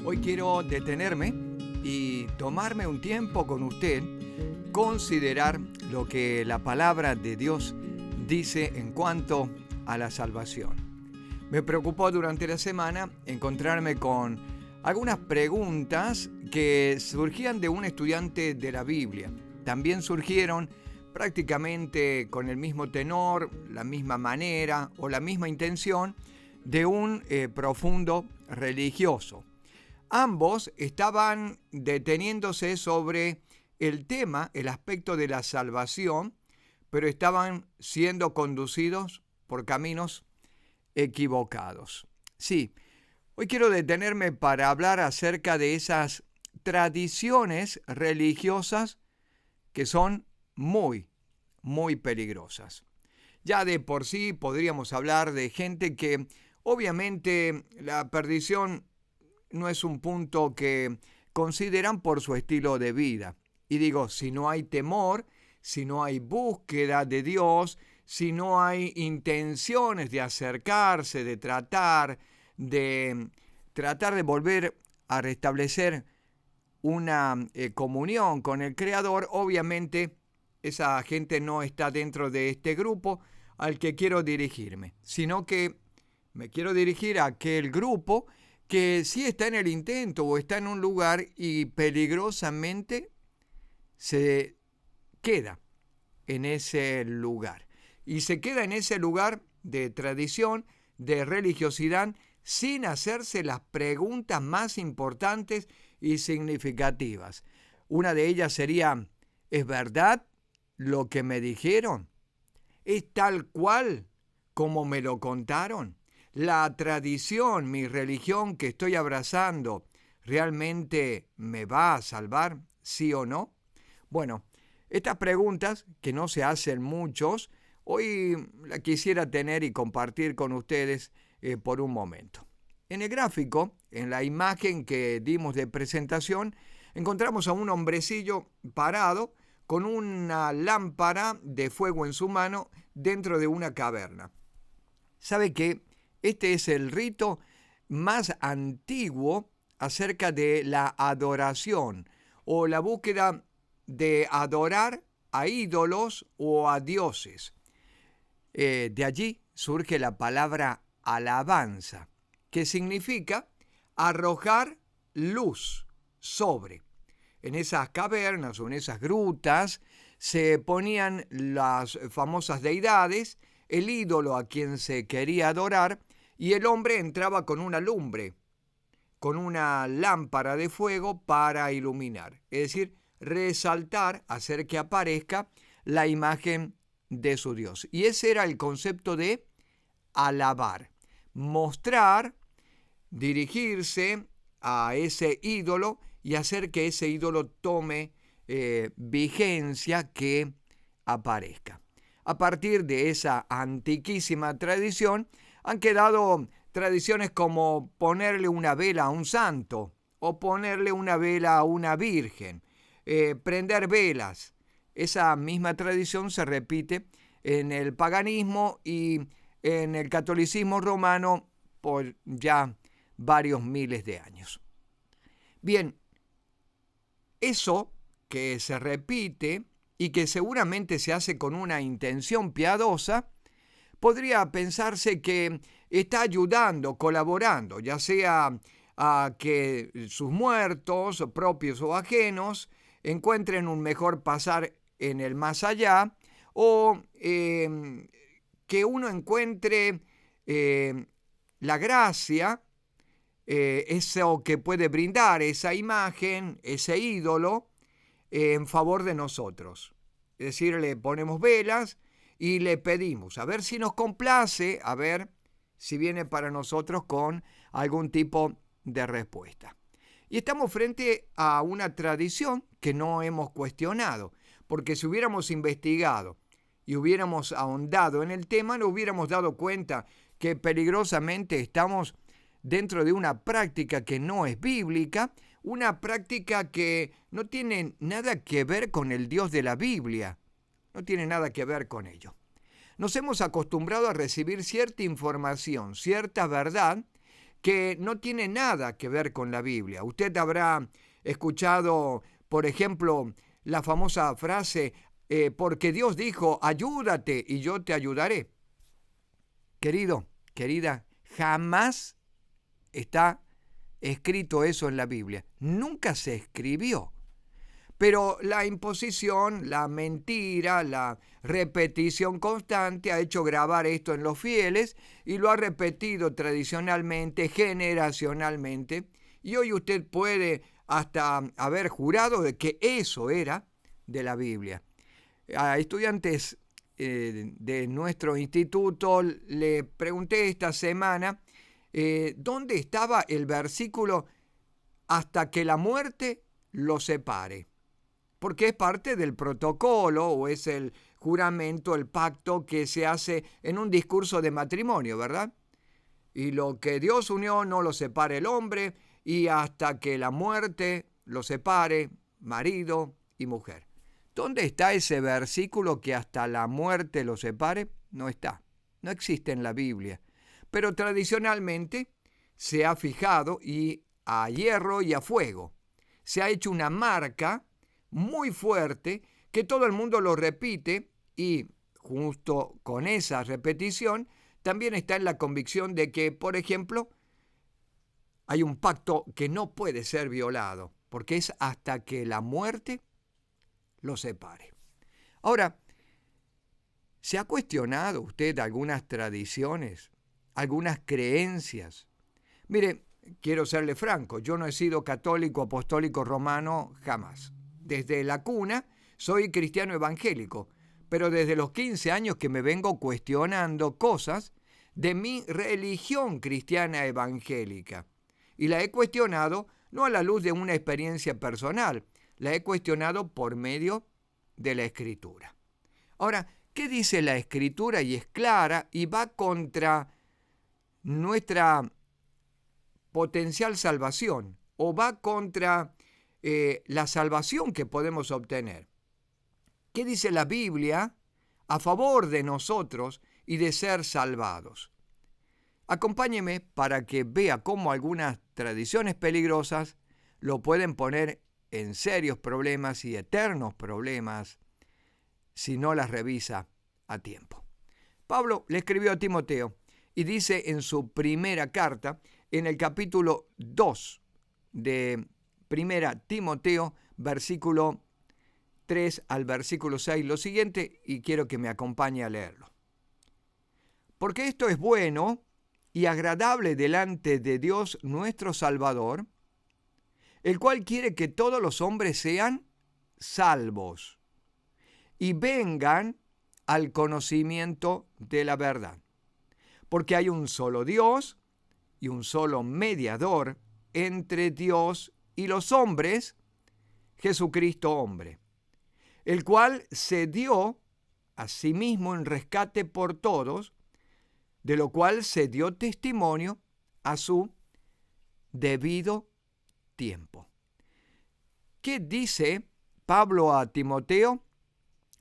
Hoy quiero detenerme y tomarme un tiempo con usted, considerar lo que la palabra de Dios dice en cuanto a la salvación. Me preocupó durante la semana encontrarme con algunas preguntas que surgían de un estudiante de la Biblia. También surgieron prácticamente con el mismo tenor, la misma manera o la misma intención de un profundo religioso. Ambos estaban deteniéndose sobre el tema, el aspecto de la salvación, pero estaban siendo conducidos por caminos equivocados. Sí, hoy quiero detenerme para hablar acerca de esas tradiciones religiosas que son muy peligrosas. Ya de por sí podríamos hablar de gente que obviamente la perdición no es un punto que consideran por su estilo de vida. Y digo, si no hay temor, si no hay búsqueda de Dios, si no hay intenciones de acercarse, de tratar de volver a restablecer una comunión con el Creador, obviamente esa gente no está dentro de este grupo al que quiero dirigirme, sino que me quiero dirigir a aquel grupo que sí está en el intento o está en un lugar y peligrosamente se queda en ese lugar. Y se queda en ese lugar de tradición, de religiosidad, sin hacerse las preguntas más importantes y significativas. Una de ellas sería, ¿es verdad lo que me dijeron? ¿Es tal cual como me lo contaron? ¿La tradición, mi religión que estoy abrazando, realmente me va a salvar, sí o no? Bueno, estas preguntas, que no se hacen muchos, hoy la quisiera tener y compartir con ustedes por un momento. En el gráfico, en la imagen que dimos de presentación, encontramos a un hombrecillo parado con una lámpara de fuego en su mano dentro de una caverna. ¿Sabe qué? Este es el rito más antiguo acerca de la adoración o la búsqueda de adorar a ídolos o a dioses. De allí surge la palabra alabanza, que significa arrojar luz sobre. En esas cavernas o en esas grutas se ponían las famosas deidades, el ídolo a quien se quería adorar, y el hombre entraba con una lumbre, con una lámpara de fuego para iluminar, es decir, resaltar, hacer que aparezca la imagen de su Dios. Y ese era el concepto de alabar, mostrar, dirigirse a ese ídolo y hacer que ese ídolo tome vigencia, que aparezca. A partir de esa antiquísima tradición han quedado tradiciones como ponerle una vela a un santo o ponerle una vela a una virgen, prender velas. Esa misma tradición se repite en el paganismo y en el catolicismo romano por ya varios miles de años. Bien, eso que se repite y que seguramente se hace con una intención piadosa, podría pensarse que está ayudando, colaborando, ya sea a que sus muertos, propios o ajenos, encuentren un mejor pasar en el más allá, o que uno encuentre la gracia, eso que puede brindar esa imagen, ese ídolo, en favor de nosotros. Es decir, le ponemos velas y le pedimos a ver si nos complace, a ver si viene para nosotros con algún tipo de respuesta. Y estamos frente a una tradición que no hemos cuestionado, porque si hubiéramos investigado y hubiéramos ahondado en el tema, nos hubiéramos dado cuenta que peligrosamente estamos dentro de una práctica que no es bíblica, una práctica que no tiene nada que ver con el Dios de la Biblia, no tiene nada que ver con ello. Nos hemos acostumbrado a recibir cierta información, cierta verdad, que no tiene nada que ver con la Biblia. Usted habrá escuchado, por ejemplo, la famosa frase, porque Dios dijo, ayúdate y yo te ayudaré. Querido, querida, jamás está escrito eso en la Biblia. Nunca se escribió. Pero la imposición, la mentira, la repetición constante ha hecho grabar esto en los fieles y lo ha repetido tradicionalmente, generacionalmente. Y hoy usted puede hasta haber jurado de que eso era de la Biblia. A estudiantes de nuestro instituto le pregunté esta semana dónde estaba el versículo hasta que la muerte los separe. Porque es parte del protocolo o es el juramento, el pacto que se hace en un discurso de matrimonio, ¿verdad? Y lo que Dios unió no lo separe el hombre, y hasta que la muerte lo separe, marido y mujer. ¿Dónde está ese versículo que hasta la muerte lo separe? No está, no existe en la Biblia. Pero tradicionalmente se ha fijado, y a hierro y a fuego, se ha hecho una marca muy fuerte que todo el mundo lo repite, y justo con esa repetición también está en la convicción de que, por ejemplo, hay un pacto que no puede ser violado, porque es hasta que la muerte lo separe. Ahora, ¿se ha cuestionado usted algunas tradiciones, algunas creencias? Mire, quiero serle franco, yo no he sido católico, apostólico, romano, jamás. Desde la cuna soy cristiano evangélico, pero desde los 15 años que me vengo cuestionando cosas de mi religión cristiana evangélica. Y la he cuestionado no a la luz de una experiencia personal, la he cuestionado por medio de la Escritura. Ahora, ¿qué dice la Escritura? Y es clara y va contra nuestra potencial salvación, o va contra la salvación que podemos obtener. ¿Qué dice la Biblia a favor de nosotros y de ser salvados? Acompáñeme para que vea cómo algunas tradiciones peligrosas lo pueden poner en serios problemas y eternos problemas si no las revisa a tiempo. Pablo le escribió a Timoteo y dice en su primera carta, en el capítulo 2 de Primera Timoteo, versículo 3 al versículo 6, lo siguiente, y quiero que me acompañe a leerlo. Porque esto es bueno y agradable delante de Dios nuestro Salvador, el cual quiere que todos los hombres sean salvos y vengan al conocimiento de la verdad. Porque hay un solo Dios y un solo mediador entre Dios y los hombres, Jesucristo hombre, el cual se dio a sí mismo en rescate por todos, de lo cual se dio testimonio a su debido tiempo. ¿Qué dice Pablo a Timoteo?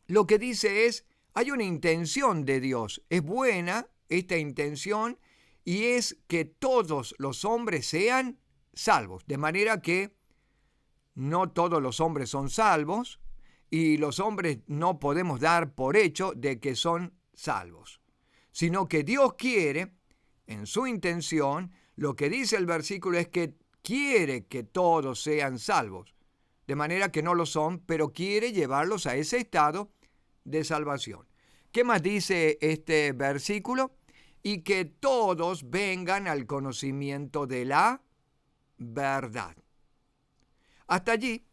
Lo que dice es, hay una intención de Dios, es buena esta intención, y es que todos los hombres sean salvos, de manera que no todos los hombres son salvos, y los hombres no podemos dar por hecho de que son salvos, sino que Dios quiere, en su intención, lo que dice el versículo es que quiere que todos sean salvos, de manera que no lo son, pero quiere llevarlos a ese estado de salvación. ¿Qué más dice este versículo? Y que todos vengan al conocimiento de la verdad. Hasta allí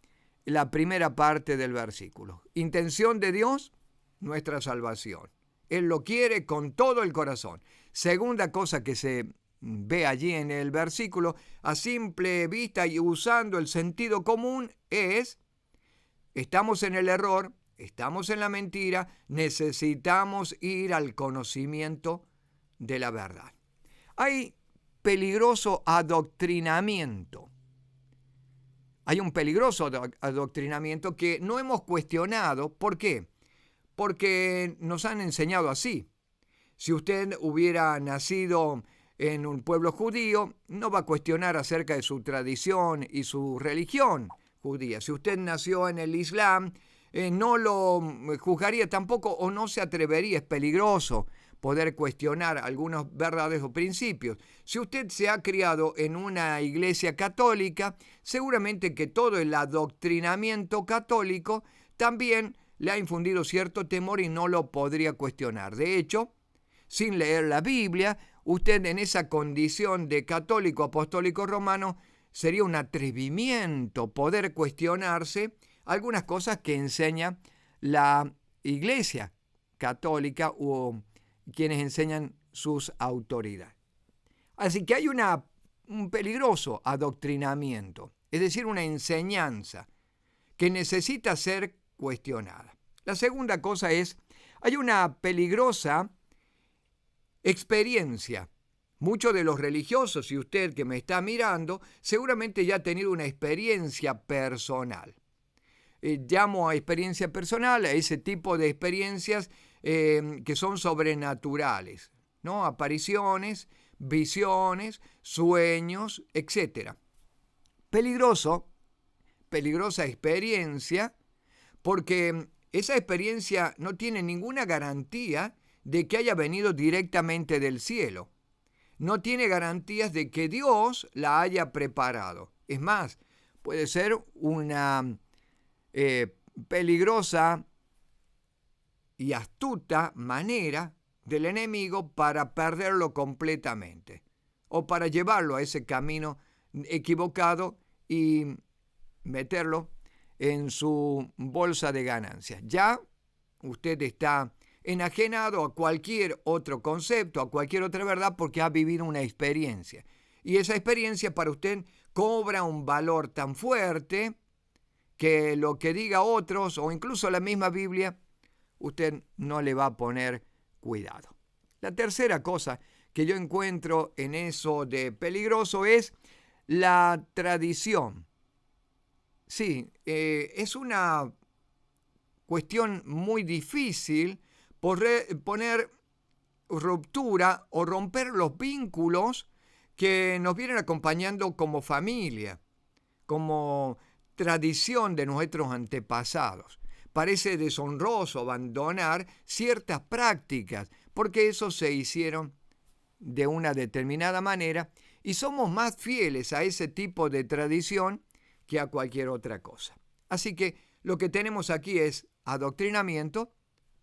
la primera parte del versículo. Intención de Dios, nuestra salvación. Él lo quiere con todo el corazón. Segunda cosa que se ve allí en el versículo, a simple vista y usando el sentido común, es, estamos en el error, estamos en la mentira, necesitamos ir al conocimiento de la verdad. Hay peligroso adoctrinamiento. Hay un peligroso adoctrinamiento que no hemos cuestionado. ¿Por qué? Porque nos han enseñado así. Si usted hubiera nacido en un pueblo judío, no va a cuestionar acerca de su tradición y su religión judía. Si usted nació en el Islam, no lo juzgaría tampoco o no se atrevería, es peligroso poder cuestionar algunas verdades o principios. Si usted se ha criado en una iglesia católica, seguramente que todo el adoctrinamiento católico también le ha infundido cierto temor y no lo podría cuestionar. De hecho, sin leer la Biblia, usted en esa condición de católico apostólico romano sería un atrevimiento poder cuestionarse algunas cosas que enseña la iglesia católica o quienes enseñan sus autoridades. Así que hay un peligroso adoctrinamiento, es decir, una enseñanza que necesita ser cuestionada. La segunda cosa es, hay una peligrosa experiencia. Muchos de los religiosos, y usted que me está mirando, seguramente ya ha tenido una experiencia personal. Llamo a experiencia personal a ese tipo de experiencias que son sobrenaturales, ¿no? Apariciones, visiones, sueños, etc. Peligrosa experiencia, porque esa experiencia no tiene ninguna garantía de que haya venido directamente del cielo. No tiene garantías de que Dios la haya preparado. Es más, puede ser una peligrosa y astuta manera del enemigo para perderlo completamente o para llevarlo a ese camino equivocado y meterlo en su bolsa de ganancias. Ya usted está enajenado a cualquier otro concepto, a cualquier otra verdad, porque ha vivido una experiencia. Y esa experiencia para usted cobra un valor tan fuerte que lo que diga otros o incluso la misma Biblia, usted no le va a poner cuidado. La tercera cosa que yo encuentro en eso de peligroso es la tradición. Sí, es una cuestión muy difícil poner ruptura o romper los vínculos que nos vienen acompañando como familia, como tradición de nuestros antepasados. Parece deshonroso abandonar ciertas prácticas porque esos se hicieron de una determinada manera y somos más fieles a ese tipo de tradición que a cualquier otra cosa. Así que lo que tenemos aquí es adoctrinamiento,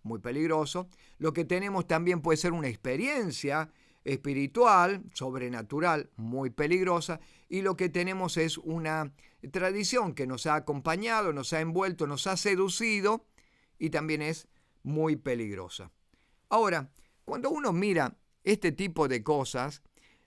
muy peligroso. Lo que tenemos también puede ser una experiencia espiritual, sobrenatural, muy peligrosa. Y lo que tenemos es una tradición que nos ha acompañado, nos ha envuelto, nos ha seducido y también es muy peligrosa. Ahora, cuando uno mira este tipo de cosas,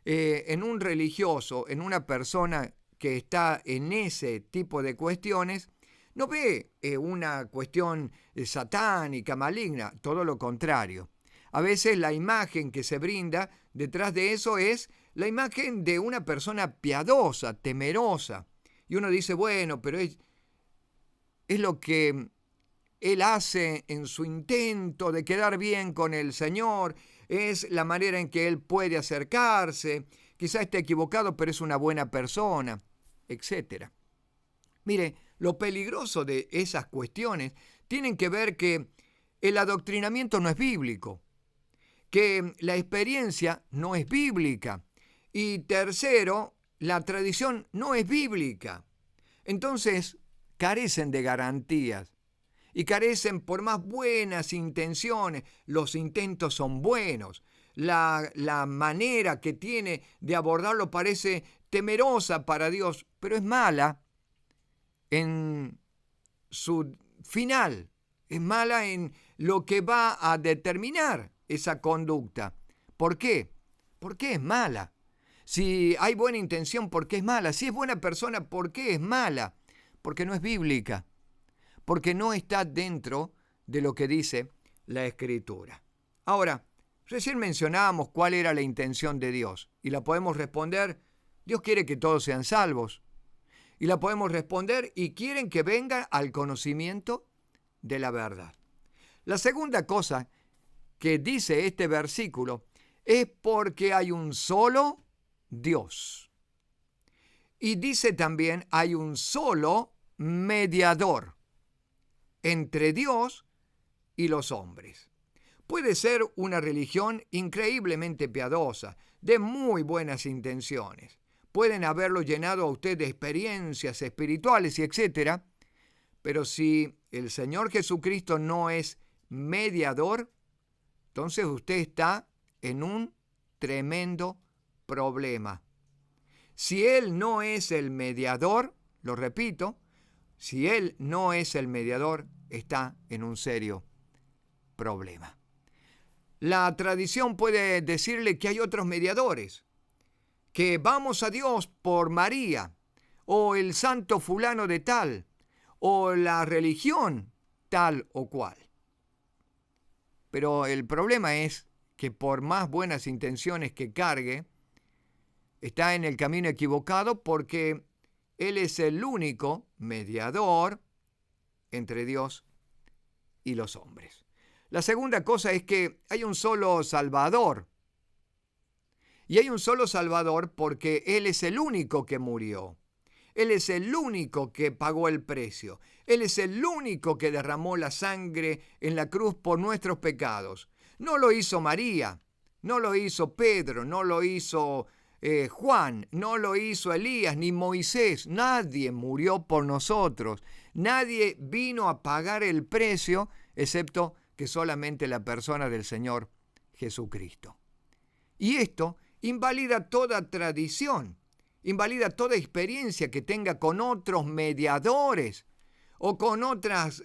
en un religioso, en una persona que está en ese tipo de cuestiones, no ve una cuestión satánica, maligna, todo lo contrario. A veces la imagen que se brinda detrás de eso es la imagen de una persona piadosa, temerosa. Y uno dice, bueno, pero es lo que él hace en su intento de quedar bien con el Señor, es la manera en que él puede acercarse, quizá esté equivocado, pero es una buena persona, etc. Mire, lo peligroso de esas cuestiones tienen que ver que el adoctrinamiento no es bíblico, que la experiencia no es bíblica y tercero, la tradición no es bíblica. Entonces, carecen de garantías y carecen por más buenas intenciones. Los intentos son buenos. La manera que tiene de abordarlo parece temerosa para Dios, pero es mala en su final, es mala en lo que va a determinar esa conducta. ¿Por qué? ¿Por qué es mala? Si hay buena intención, ¿por qué es mala? Si es buena persona, ¿por qué es mala? Porque no es bíblica, porque no está dentro de lo que dice la Escritura. Ahora, recién mencionábamos cuál era la intención de Dios y la podemos responder, Dios quiere que todos sean salvos. Y la podemos responder y quieren que venga al conocimiento de la verdad. La segunda cosa que dice este versículo es porque hay un solo Dios. Y dice también, hay un solo mediador entre Dios y los hombres. Puede ser una religión increíblemente piadosa, de muy buenas intenciones. Pueden haberlo llenado a usted de experiencias espirituales y etcétera, pero si el Señor Jesucristo no es mediador, entonces usted está en un tremendo problema. Si Él no es el mediador, lo repito, si Él no es el mediador, está en un serio problema. La tradición puede decirle que hay otros mediadores, que vamos a Dios por María, o el santo fulano de tal, o la religión tal o cual. Pero el problema es que por más buenas intenciones que cargue, está en el camino equivocado porque Él es el único mediador entre Dios y los hombres. La segunda cosa es que hay un solo Salvador. Y hay un solo Salvador porque Él es el único que murió. Él es el único que pagó el precio. Él es el único que derramó la sangre en la cruz por nuestros pecados. No lo hizo María, no lo hizo Pedro, no lo hizo Juan, no lo hizo Elías ni Moisés. Nadie murió por nosotros. Nadie vino a pagar el precio excepto que solamente la persona del Señor Jesucristo. Y esto invalida toda tradición, invalida toda experiencia que tenga con otros mediadores o con otras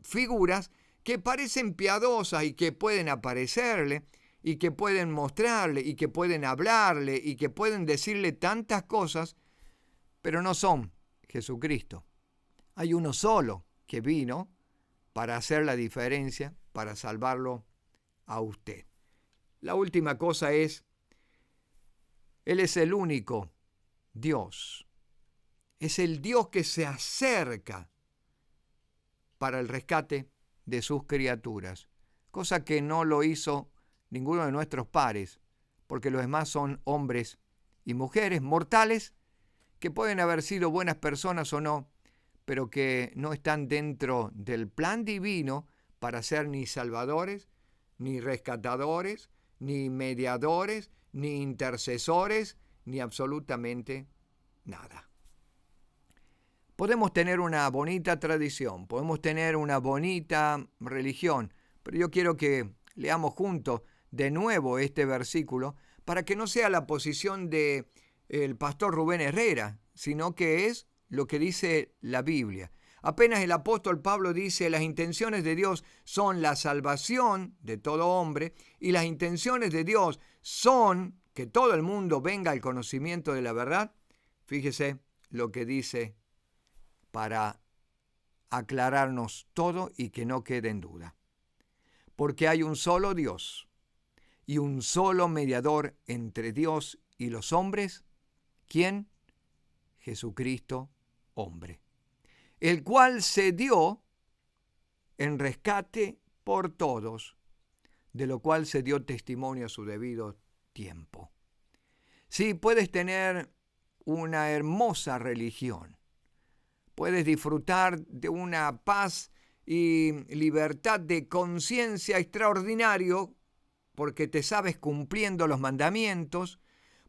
figuras que parecen piadosas y que pueden aparecerle y que pueden mostrarle y que pueden hablarle y que pueden decirle tantas cosas, pero no son Jesucristo. Hay uno solo que vino para hacer la diferencia, para salvarlo a usted. La última cosa es, Él es el único Dios. Es el Dios que se acerca para el rescate de sus criaturas, cosa que no lo hizo ninguno de nuestros pares, porque los demás son hombres y mujeres mortales que pueden haber sido buenas personas o no, pero que no están dentro del plan divino para ser ni salvadores, ni rescatadores, ni mediadores, ni intercesores, ni absolutamente nada. Podemos tener una bonita tradición, podemos tener una bonita religión, pero yo quiero que leamos juntos de nuevo este versículo para que no sea la posición de el pastor Rubén Herrera, sino que es lo que dice la Biblia. Apenas el apóstol Pablo dice, las intenciones de Dios son la salvación de todo hombre y las intenciones de Dios son que todo el mundo venga al conocimiento de la verdad. Fíjese lo que dice para aclararnos todo y que no quede en duda. Porque hay un solo Dios y un solo mediador entre Dios y los hombres. ¿Quién? Jesucristo, hombre, el cual se dio en rescate por todos, de lo cual se dio testimonio a su debido tiempo. Sí, puedes tener una hermosa religión, puedes disfrutar de una paz y libertad de conciencia extraordinario porque te sabes cumpliendo los mandamientos,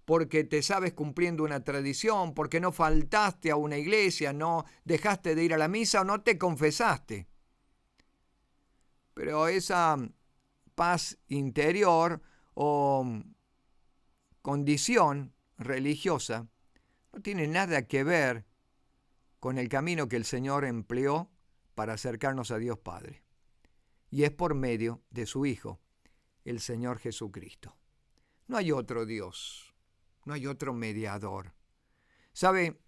porque te sabes cumpliendo una tradición, porque no faltaste a una iglesia, no dejaste de ir a la misa o no te confesaste. Pero esa paz interior o condición religiosa no tiene nada que ver con el camino que el Señor empleó para acercarnos a Dios Padre. Y es por medio de su Hijo, el Señor Jesucristo. No hay otro Dios. No hay otro mediador. ¿Sabe?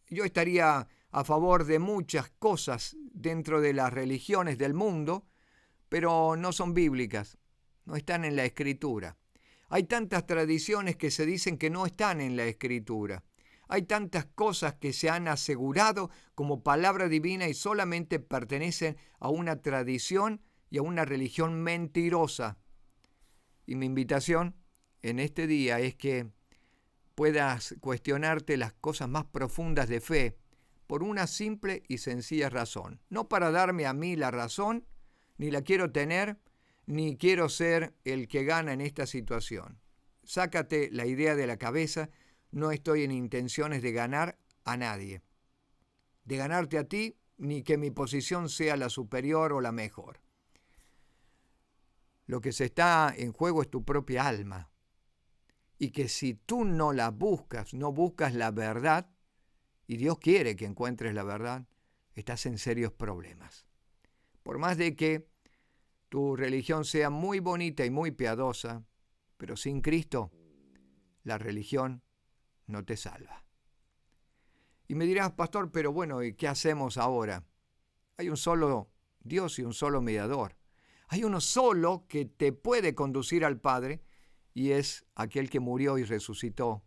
Yo estaría a favor de muchas cosas dentro de las religiones del mundo, pero no son bíblicas, no están en la Escritura. Hay tantas tradiciones que se dicen que no están en la Escritura. Hay tantas cosas que se han asegurado como palabra divina y solamente pertenecen a una tradición y a una religión mentirosa. Y mi invitación en este día es que puedas cuestionarte las cosas más profundas de fe por una simple y sencilla razón. No para darme a mí la razón, ni la quiero tener, ni quiero ser el que gana en esta situación. Sácate la idea de la cabeza, no estoy en intenciones de ganar a nadie, de ganarte a ti, ni que mi posición sea la superior o la mejor. Lo que se está en juego es tu propia alma, y que si tú no la buscas, no buscas la verdad, y Dios quiere que encuentres la verdad, estás en serios problemas. Por más de que tu religión sea muy bonita y muy piadosa, pero sin Cristo, la religión no te salva. Y me dirás, pastor, pero bueno, ¿y qué hacemos ahora? Hay un solo Dios y un solo mediador. Hay uno solo que te puede conducir al Padre, y es aquel que murió y resucitó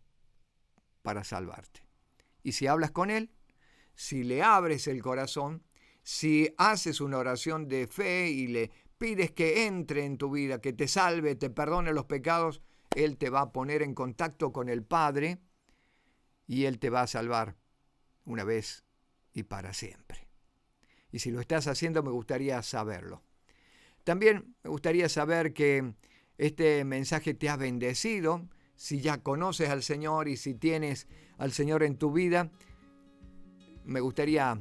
para salvarte. Y si hablas con Él, si le abres el corazón, si haces una oración de fe y le pides que entre en tu vida, que te salve, te perdone los pecados, Él te va a poner en contacto con el Padre y Él te va a salvar una vez y para siempre. Y si lo estás haciendo, me gustaría saberlo. También me gustaría saber que este mensaje te ha bendecido. Si ya conoces al Señor y si tienes al Señor en tu vida, me gustaría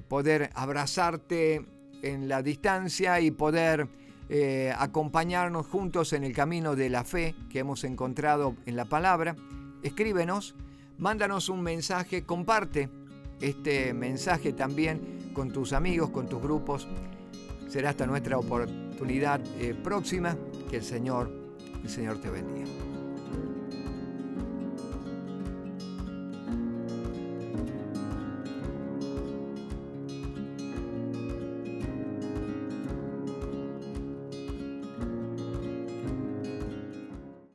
poder abrazarte en la distancia y poder acompañarnos juntos en el camino de la fe que hemos encontrado en la palabra. Escríbenos, mándanos un mensaje, comparte este mensaje también con tus amigos, con tus grupos. Será hasta nuestra oportunidad próxima. Que el Señor te bendiga.